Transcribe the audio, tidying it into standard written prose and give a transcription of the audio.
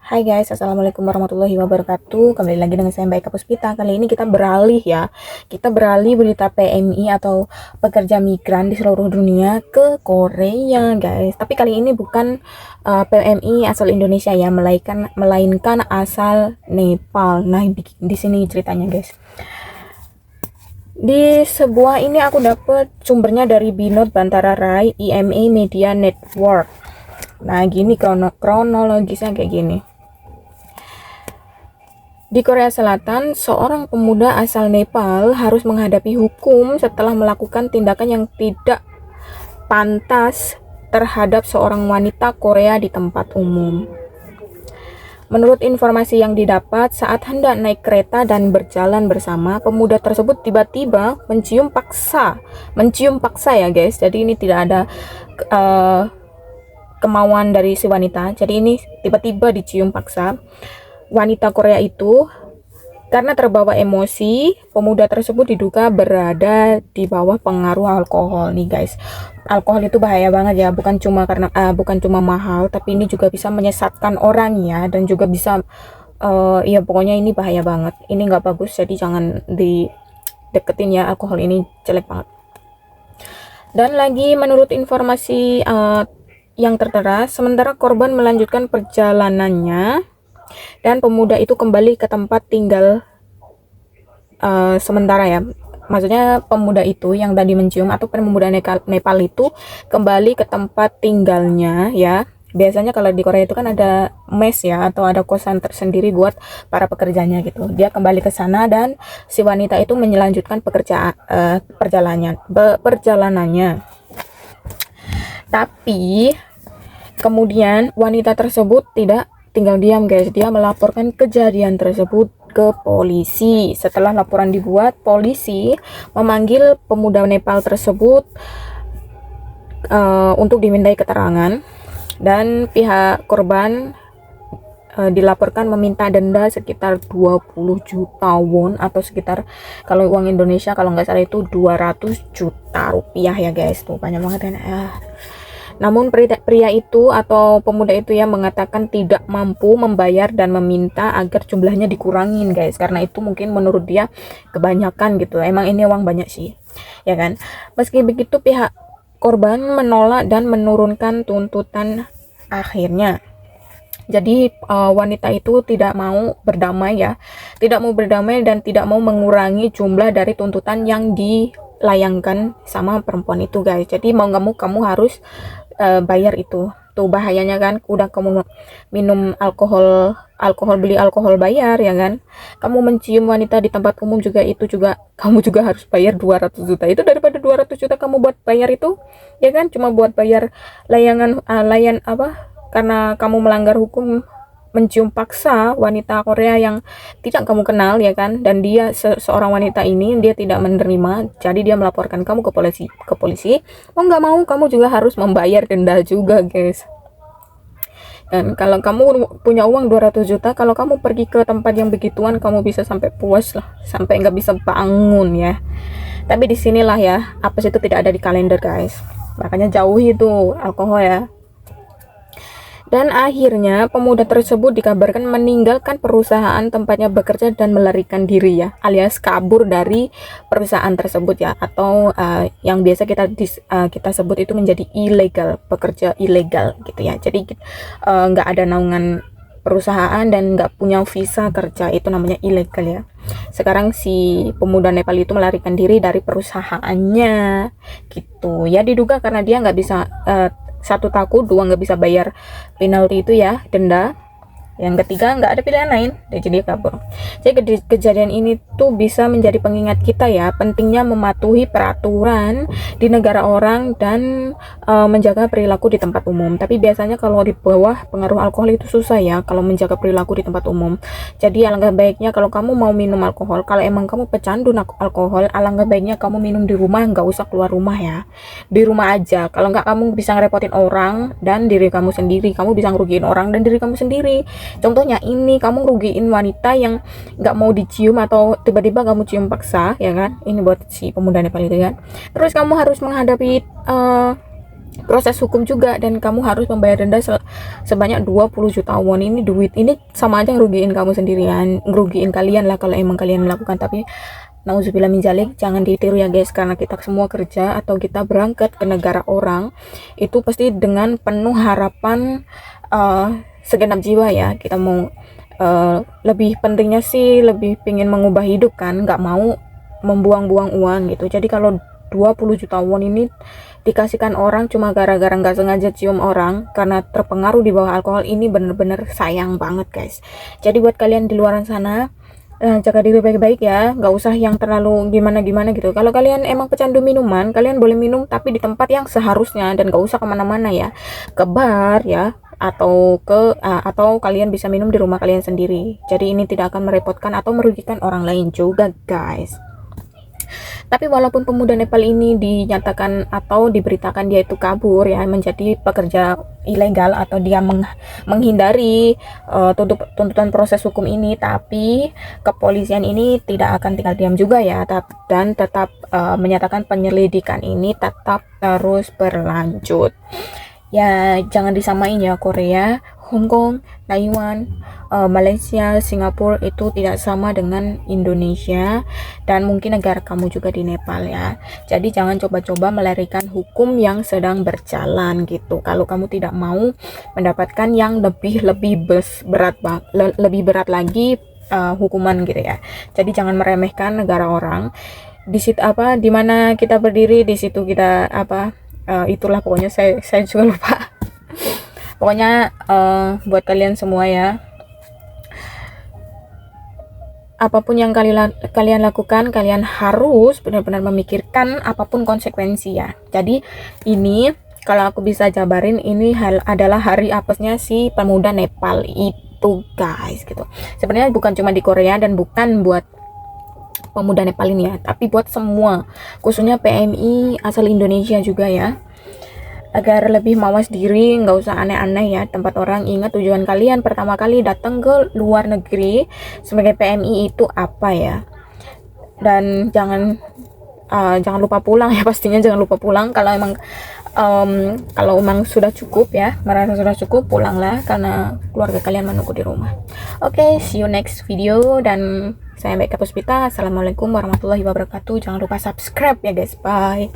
Hai guys, assalamualaikum warahmatullahi wabarakatuh. Kembali lagi dengan saya Mbak Eka Puspita. Kali ini kita beralih ya. Kita beralih berita PMI atau pekerja migran di seluruh dunia ke Korea, guys. Tapi kali ini bukan PMI asal Indonesia ya, melainkan asal Nepal. Nah, di sini ceritanya, guys. Di sebuah ini aku dapat sumbernya dari Binod Bantara Rai IMA Media Network. Nah, gini kronologisnya kayak gini. Di Korea Selatan, seorang pemuda asal Nepal harus menghadapi hukum setelah melakukan tindakan yang tidak pantas terhadap seorang wanita Korea di tempat umum. Menurut informasi yang didapat, saat hendak naik kereta dan berjalan bersama, pemuda tersebut tiba-tiba mencium paksa ya guys. Jadi ini tidak ada kemauan dari si wanita. Jadi ini tiba-tiba dicium paksa. Wanita Korea itu karena terbawa emosi, pemuda tersebut diduga berada di bawah pengaruh alkohol nih guys. Alkohol itu bahaya banget ya, bukan cuma mahal, tapi ini juga bisa menyesatkan orang ya, dan juga bisa ya pokoknya ini bahaya banget. Ini nggak bagus, jadi jangan dideketin ya, alkohol ini jelek banget. Dan lagi menurut informasi yang tertera, sementara korban melanjutkan perjalanannya dan pemuda itu kembali ke tempat tinggal sementara ya. Maksudnya pemuda itu yang tadi mencium atau pemuda Nepal itu kembali ke tempat tinggalnya ya. Biasanya kalau di Korea itu kan ada mes ya, atau ada kosan tersendiri buat para pekerjanya gitu. Dia kembali ke sana dan si wanita itu melanjutkan perjalanannya. Tapi kemudian wanita tersebut tidak tinggal diam guys, dia melaporkan kejadian tersebut ke polisi. Setelah laporan dibuat, polisi memanggil pemuda Nepal tersebut untuk dimintai keterangan, dan pihak korban dilaporkan meminta denda sekitar 20 juta won atau sekitar, kalau uang Indonesia kalau nggak salah itu 200 juta rupiah ya guys. Tuh banyak banget ya. Namun pria itu atau pemuda itu yang mengatakan tidak mampu membayar dan meminta agar jumlahnya dikurangin guys, karena itu mungkin menurut dia kebanyakan gitu. Emang ini uang banyak sih ya kan. Meski begitu pihak korban menolak dan menurunkan tuntutan akhirnya. Jadi wanita itu tidak mau berdamai dan tidak mau mengurangi jumlah dari tuntutan yang dilayangkan sama perempuan itu guys. Jadi mau nggak mau kamu harus bayar itu. Tuh bahayanya kan, udah kamu minum beli alkohol bayar ya kan. Kamu mencium wanita di tempat umum juga, itu juga kamu juga harus bayar 200 juta. Itu daripada 200 juta kamu buat bayar itu ya kan, cuma buat bayar karena kamu melanggar hukum mencium paksa wanita Korea yang tidak kamu kenal ya kan, dan dia seorang wanita ini dia tidak menerima, jadi dia melaporkan kamu ke polisi. Mau nggak mau kamu juga harus membayar denda juga guys. Dan kalau kamu punya uang 200 juta, kalau kamu pergi ke tempat yang begituan, kamu bisa sampai puas lah, sampai nggak bisa bangun ya. Tapi disinilah ya, apa itu tidak ada di kalender guys, makanya jauhi itu alkohol ya. Dan akhirnya pemuda tersebut dikabarkan meninggalkan perusahaan tempatnya bekerja dan melarikan diri ya, alias kabur dari perusahaan tersebut ya, atau yang biasa kita sebut itu menjadi ilegal, pekerja ilegal gitu ya. Jadi nggak ada naungan perusahaan dan nggak punya visa kerja, itu namanya ilegal ya. Sekarang si pemuda Nepal itu melarikan diri dari perusahaannya gitu ya, diduga karena dia nggak bisa satu takut, dua nggak bisa bayar penalti itu ya, denda. Yang ketiga nggak ada pilihan lain, jadi dia kabur. Jadi kejadian ini tuh bisa menjadi pengingat kita ya, pentingnya mematuhi peraturan di negara orang dan menjaga perilaku di tempat umum. Tapi biasanya kalau di bawah pengaruh alkohol itu susah ya kalau menjaga perilaku di tempat umum. Jadi alangkah baiknya kalau kamu mau minum alkohol, kalau emang kamu pecandu alkohol, alangkah baiknya kamu minum di rumah, nggak usah keluar rumah ya, di rumah aja. Kalau nggak, kamu bisa ngerepotin orang dan diri kamu sendiri, kamu bisa ngerugiin orang dan diri kamu sendiri. Contohnya ini, kamu rugiin wanita yang nggak mau dicium atau tiba-tiba kamu cium paksa ya kan, ini buat si pemuda Nepal itu kan. Terus kamu harus menghadapi proses hukum juga, dan kamu harus membayar denda sebanyak 20 juta won. Ini duit ini sama aja ngerugiin kamu sendirian, ngerugiin kalian lah kalau emang kalian melakukan. Tapi nauzubillah min dzalik, jangan ditiru ya guys, karena kita semua kerja atau kita berangkat ke negara orang itu pasti dengan penuh harapan segenap jiwa ya. Kita mau lebih pentingnya sih lebih pengen mengubah hidup kan, nggak mau membuang-buang uang gitu. Jadi kalau 20 juta won ini dikasihkan orang cuma gara-gara nggak sengaja cium orang karena terpengaruh di bawah alkohol, ini bener-bener sayang banget guys. Jadi buat kalian di luar sana, jaga diri baik-baik ya, nggak usah yang terlalu gimana-gimana gitu. Kalau kalian emang pecandu minuman, kalian boleh minum tapi di tempat yang seharusnya, dan nggak usah kemana-mana ya, ke bar ya, atau kalian bisa minum di rumah kalian sendiri. Jadi ini tidak akan merepotkan atau merugikan orang lain juga guys. Tapi walaupun pemuda Nepal ini dinyatakan atau diberitakan dia itu kabur ya, menjadi pekerja ilegal atau dia menghindari tuntutan proses hukum ini, tapi kepolisian ini tidak akan tinggal diam juga ya, dan tetap menyatakan penyelidikan ini tetap terus berlanjut. Ya jangan disamain ya, Korea, Hong Kong, Taiwan, Malaysia, Singapura itu tidak sama dengan Indonesia, dan mungkin negara kamu juga di Nepal ya. Jadi jangan coba-coba melarikan hukum yang sedang berjalan gitu, kalau kamu tidak mau mendapatkan yang lebih berat lagi hukuman gitu ya. Jadi jangan meremehkan negara orang. Di situ di mana kita berdiri, di situ kita itulah pokoknya, saya juga lupa. Pokoknya buat kalian semua ya, apapun yang kalian lakukan, kalian harus benar-benar memikirkan apapun konsekuensi ya. Jadi ini kalau aku bisa jabarin, ini adalah hari apesnya si pemuda Nepal itu guys gitu. Sebenarnya bukan cuma di Korea dan bukan buat pemuda Nepal ini ya, tapi buat semua, khususnya PMI asal Indonesia juga ya, agar lebih mawas diri, nggak usah aneh-aneh ya tempat orang. Ingat tujuan kalian pertama kali datang ke luar negeri sebagai PMI itu apa ya, dan jangan lupa pulang ya, pastinya jangan lupa pulang. Kalau emang sudah cukup ya, merasa sudah cukup, pulanglah karena keluarga kalian menunggu di rumah. Oke, see you next video, dan saya Mbak Puspita. Assalamualaikum warahmatullahi wabarakatuh. Jangan lupa subscribe ya guys, bye.